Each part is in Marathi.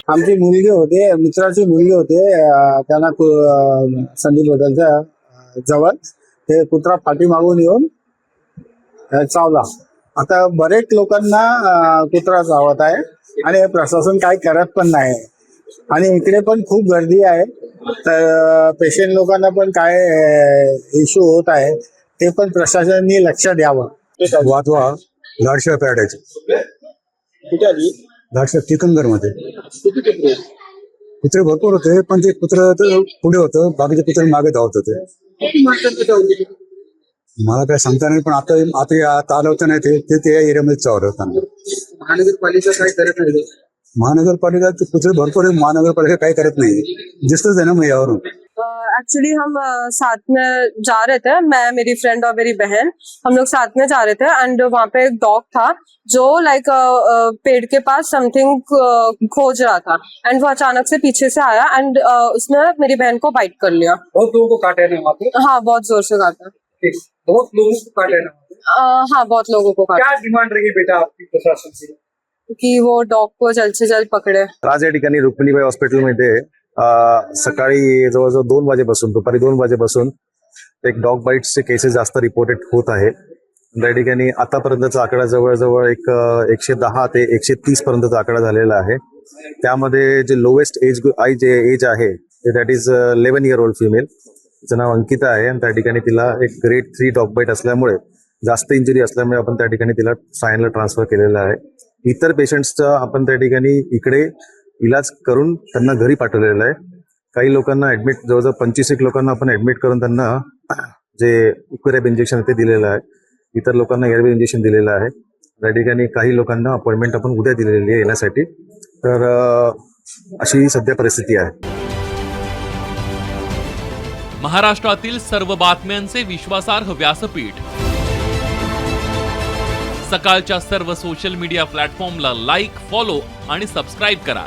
आमची मुलगी होते, मित्राची मुलगी होते, त्यांना संदीप हॉटेलच्या जवळ ते कुत्रा पाठीमागून येऊन चावला. आता बरेच लोकांना कुत्रा चावत आहे आणि प्रशासन काही करत पण नाही आणि इकडे पण खूप गर्दी आहे. तर पेशंट लोकांना पण काय इश्यू होत आहे ते पण प्रशासनाने लक्ष द्यावं. वाधवा लाडशा पॅडाचे कुठे आली? लाडशा टिकनगर मध्ये किती कुत्रे? कुत्रे भरपूर होते, पण ते कुत्र पुढे होतं, बाकीचे कुत्रे मागे धावत होते. किती माणसांची चावली? मला काय सांगता नाही, पण आता आलं होतं नाही ते त्या एरियामध्ये चावलं होतं. महानगरपालिका काय करत नाही? महानगरपालिका कुत्रे भरपूर आहे, महानगरपालिका काही करत नाही, दिसतच आहे ना मग यावरून. एक्चुअली हम साथ में जा रहे थे, मैं, मेरी फ्रेंड और मेरी बहन, हम लोग साथ में जा रहे थे एंड वहाँ पे एक डॉग था जो लाइक पेड़ के पास समथिंग खोज रहा था एंड वो अचानक से पीछे से आया एंड उसने मेरी बहन को बाइट कर लिया. बहुत लोगों को काटा है ना वहाँ पे? हाँ, बहुत जोर से काटा. ठीक. बहुत लोगों को काटा है ना वहाँ पे? हाँ, बहुत लोगों को काटा. क्या डिमांड रही बेटा आपकी प्रशासन से? कि वो डॉग को जल्द से जल्द पकड़े. आज या ठिकाणी रुक्मिणीबाई हॉस्पिटलमध्ये सकाळी जवळजवळ 2 वाजेपासून दुपारी 2 वाजेपासून एक डॉग बाईट्सचे केसेस जास्त रिपोर्टेड होत आहे. त्या ठिकाणी आतापर्यंतचा आकडा जवळजवळ 110 ते 130 पर्यंतचा आकडा झालेला आहे. त्यामध्ये जे लोवेस्ट एज आहे that is 11 year old female. तिचं नाव अंकिता आहे आणि त्या ठिकाणी तिला एक ग्रेड 3 डॉग बाईट असल्यामुळे जास्त इंजुरी असल्यामुळे आपण त्या ठिकाणी तिला सायनला ट्रान्सफर केलेला आहे. इतर पेशंट्सचा आपण त्या ठिकाणी इकडे इलाज करून त्यांना घरी पाठवलेलं आहे. काही लोकांना ऍडमिट, जवळजवळ 25 लोकांना आपण ऍडमिट करून त्यांना जे इक्विरॅब इंजेक्शन ते दिलेलं आहे. इतर लोकांना एअरवे इंजेक्शन दिलेलं आहे. त्या ठिकाणी काही लोकांना अपॉइंटमेंट आपण उद्या दिलेली आहे येण्यासाठी. तर अशी सध्या परिस्थिती आहे. महाराष्ट्रातील सर्व बातम्यांचे विश्वासार्ह व्यासपीठ. सकाळच्या सर्व सोशल मीडिया प्लॅटफॉर्मला लाईक, फॉलो आणि सबस्क्राईब करा.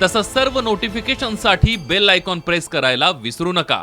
तसंच सर्व नोटिफिकेशनसाठी बेल आयकॉन प्रेस करायला विसरू नका.